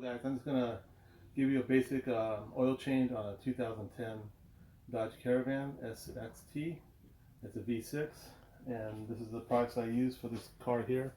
Guys, I'm just gonna give you a basic oil change on a 2010 Dodge Caravan SXT. It's a V6, and this is the products I use for this car here.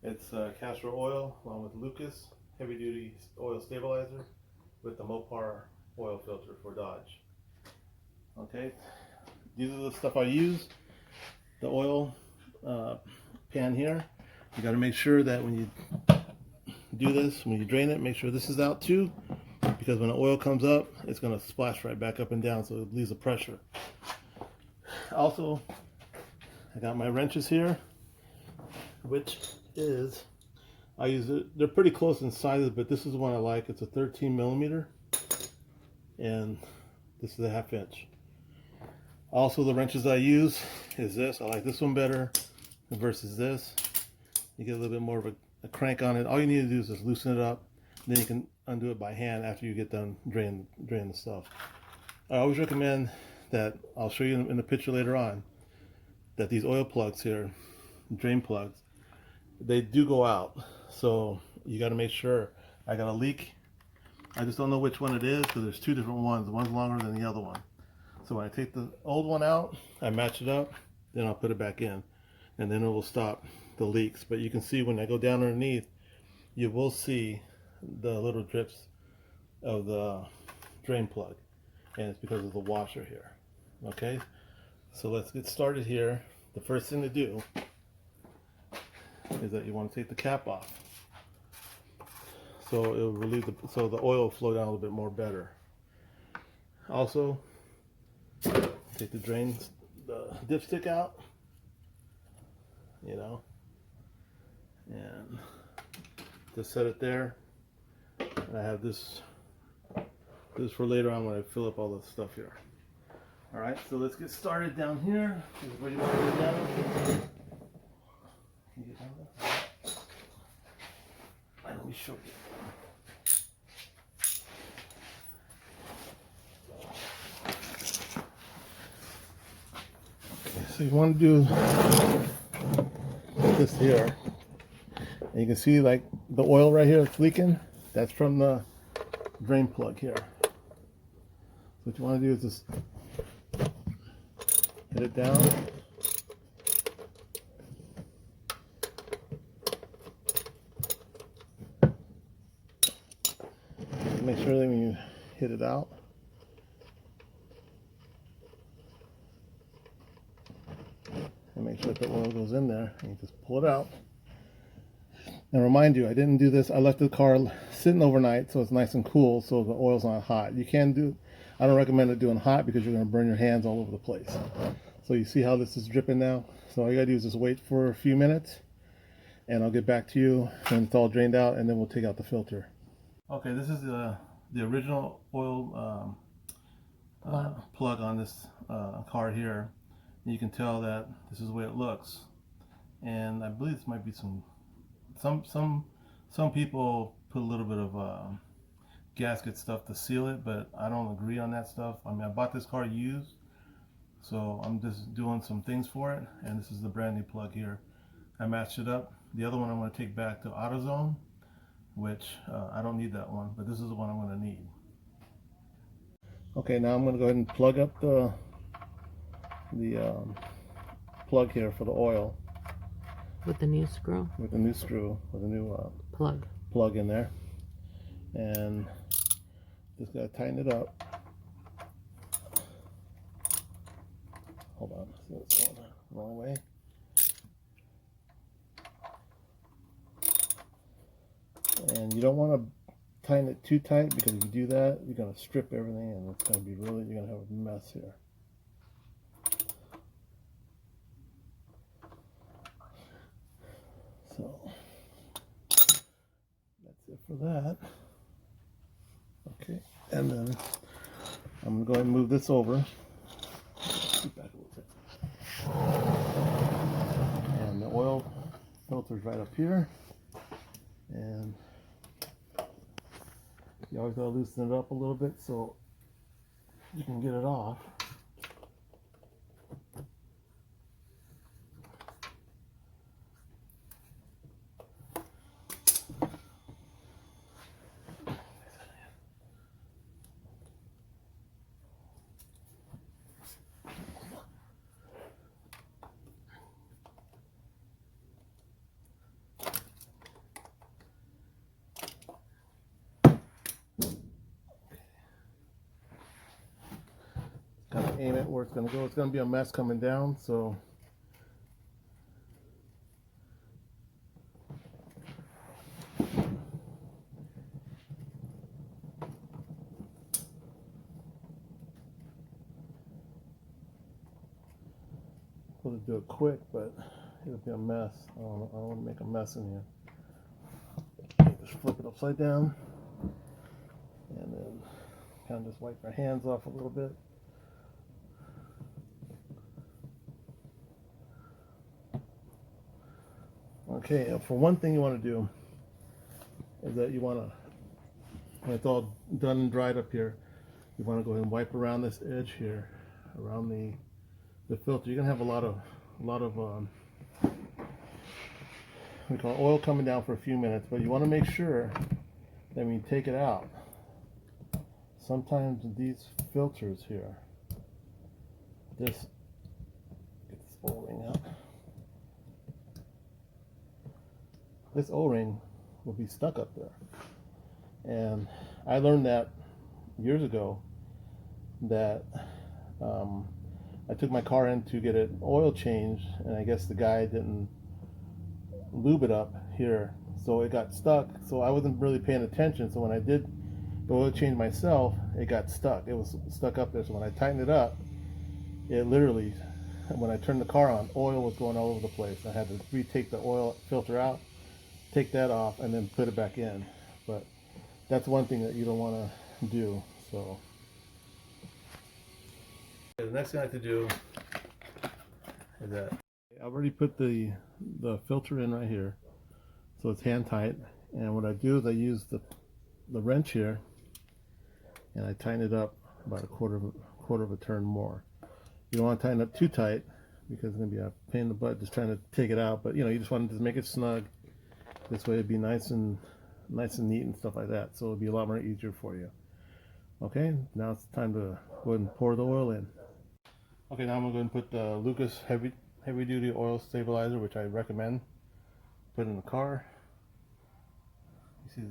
It's castor oil along with Lucas heavy duty oil stabilizer with the Mopar oil filter for Dodge. Okay, these are the stuff I use. The oil pan here. You got to make sure that when you do this, when you drain it, make sure this is out too, because when the oil comes up, it's going to splash right back up and down, so it leaves the pressure. Also, I got my wrenches here, which is, I use it, they're pretty close in sizes, but this is the one I like. It's a 13 millimeter, and this is a 1/2 inch. Also, the wrenches I use is this. I like this one better versus this. You get a little bit more of a crank on it. All you need to do is just loosen it up. Then you can undo it by hand after you get done draining the stuff. I always recommend that, I'll show you in the picture later on, that these oil plugs here, drain plugs, they do go out. So you got to make sure. I got a leak. I just don't know which one it is because there's two different ones. One's longer than the other one. So when I take the old one out, I match it up, then I'll put it back in, and then it will stop the leaks. But you can see when I go down underneath, you will see the little drips of the drain plug, and it's because of the washer here. Okay, so let's get started here. The first thing to do is that you want to take the cap off, so it will relieve so the oil will flow down a little bit more better. Also, take the dipstick out, and just set it there. And I have this for later on when I fill up all the stuff here. All right, so let's get started down here. Everybody want to get down? Can you get down there? All right, let me show you. So you want to do this here, and you can see like the oil right here that's leaking. That's from the drain plug here. So what you want to do is just hit it down. Make sure that when you hit it out, and make sure that the oil goes in there, and you just pull it out. And remind you, I didn't do this. I left the car sitting overnight so it's nice and cool, so the oil's not hot. You can do, I don't recommend it doing hot because you're going to burn your hands all over the place. So you see how this is dripping now? So all you got to do is just wait for a few minutes, and I'll get back to you when it's all drained out, and then we'll take out the filter. Okay, this is the original oil plug on this car here. You can tell that this is the way it looks, and I believe this might be some people put a little bit of gasket stuff to seal it, but I don't agree on that stuff. I mean, I bought this car used, so I'm just doing some things for it, and this is the brand new plug here. I matched it up. The other one I'm going to take back to AutoZone, which I don't need that one, but this is the one I'm going to need. Okay, now I'm going to go ahead and plug up the plug here for the oil. With the new screw? With the new screw, with a new plug in there. And just got to tighten it up. Hold on, see what's going on the wrong way. And you don't want to tighten it too tight, because if you do that, you're going to strip everything, and it's going to be really, you're going to have a mess here. So that's it for that. Okay, and then I'm going to go ahead and move this over. Back a little bit. And the oil filter's right up here. And you always got to loosen it up a little bit so you can get it off. aim it where it's going to go. It's going to be a mess coming down, so we'll do it quick, but it'll be a mess. I don't want to make a mess in here. Just flip it upside down, and then kind of just wipe our hands off a little bit. Okay, for one thing you want to do is that you want to, when it's all done and dried up here, you want to go ahead and wipe around this edge here, around the filter. You're gonna have a lot of we call it oil coming down for a few minutes, but you want to make sure that when you take it out, sometimes these filters here, get this O-ring out. This O-ring will be stuck up there, and I learned that years ago. That I took my car in to get an oil change, and I guess the guy didn't lube it up here, so it got stuck. So I wasn't really paying attention. So when I did the oil change myself, it got stuck. It was stuck up there. So when I tightened it up, it literally, when I turned the car on, oil was going all over the place. I had to retake the oil filter out, take that off, and then put it back in. But that's one thing that you don't want to do. So the next thing I have to do is that I already put the filter in right here, so it's hand tight. And what I do is I use the wrench here, and I tighten it up about a quarter of a turn more. You don't want to tighten up too tight because it's going to be a pain in the butt just trying to take it out. But you know, you just want to make it snug. This way it'd be nice and neat and stuff like that. So it'll be a lot more easier for you. Okay, now it's time to go ahead and pour the oil in. Okay, now I'm going to go ahead and put the Lucas heavy duty oil stabilizer, which I recommend. Put in the car. You see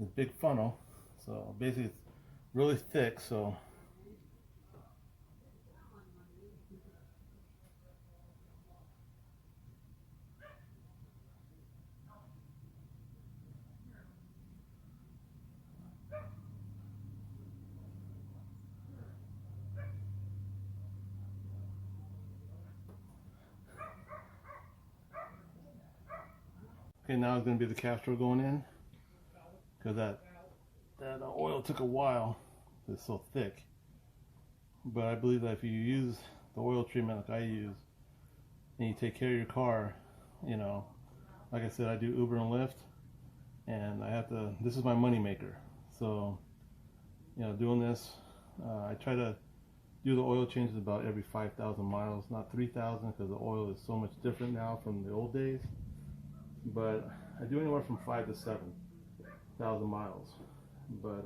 the big funnel. So basically it's really thick, so okay, now it's going to be the caster going in, because that oil took a while. It's so thick. But I believe that if you use the oil treatment like I use, and you take care of your car, you know, like I said, I do Uber and Lyft, and this is my money maker. So, you know, doing this, I try to do the oil changes about every 5,000 miles, not 3,000, because the oil is so much different now from the old days. But I do anywhere from 5,000 to 7,000 miles. But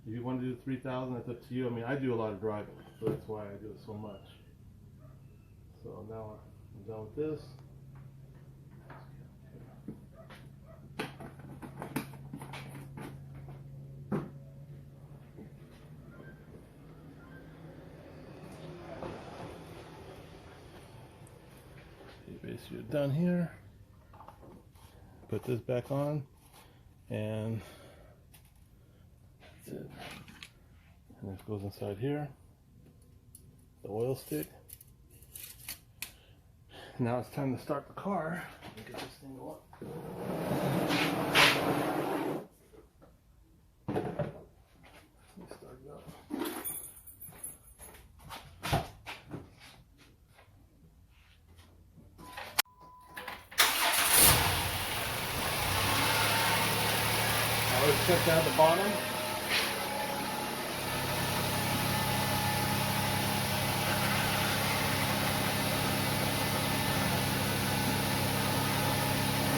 if you want to do 3,000, that's up to you. I mean, I do a lot of driving, so that's why I do it so much. So now I'm done with this. Basically, you're done here. Put this back on, and that's it. And this goes inside here, the oil stick. Now it's time to start the car. Let me get this thing going. Let me start it up. Let's check down the bottom.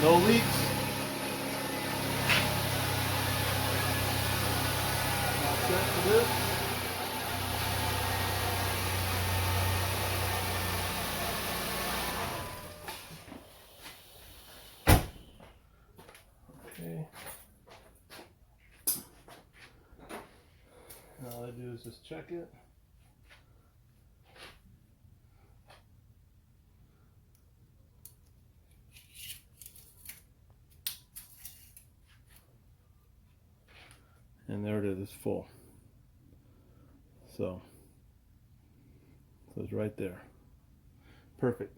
No leaks. All set for this. Okay. All I do is just check it. and there it is, it's full. So it's right there. Perfect.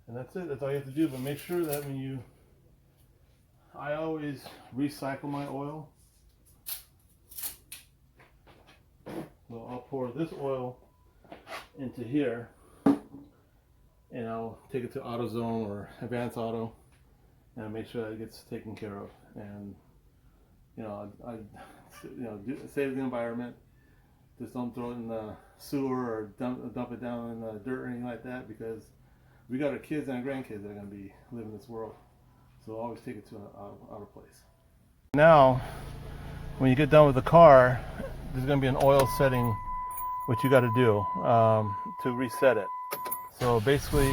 And that's it. That's all you have to do. But make sure that I always recycle my oil. So I'll pour this oil into here, and I'll take it to AutoZone or Advanced Auto, and make sure that it gets taken care of. And I save the environment. Just don't throw it in the sewer or dump it down in the dirt or anything like that, because we got our kids and our grandkids that are going to be living in this world. So always take it to an outer place. Now, when you get done with the car, there's going to be an oil setting, which you got to do to reset it. So basically,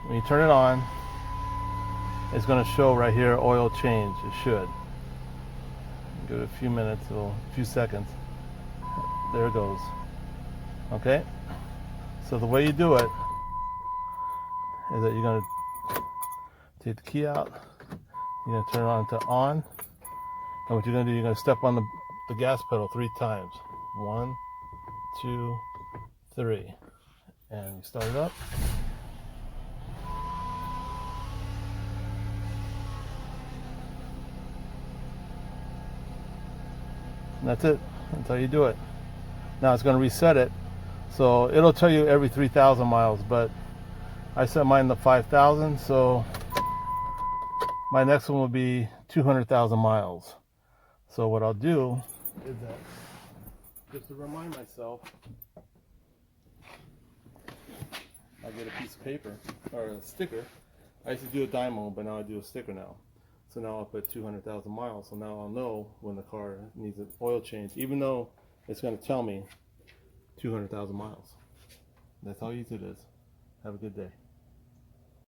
when you turn it on, it's going to show right here, oil change. It should. Give it a few minutes, or a few seconds. There it goes. Okay? So the way you do it is that you're going to take the key out, you're going to turn it on to on, and what you're going to do, you're going to step on the gas pedal 3 times. 1, 2, 3. And you start it up. And that's it. That's how you do it. Now it's going to reset it. So it'll tell you every 3,000 miles, but I set mine to 5,000, so my next one will be 200,000 miles. So what I'll do is that, just to remind myself, I'll get a piece of paper or a sticker. I used to do a dymo, but now I do a sticker now. So now I'll put 200,000 miles. So now I'll know when the car needs an oil change, even though it's going to tell me 200,000 miles. That's how easy it is. Have a good day.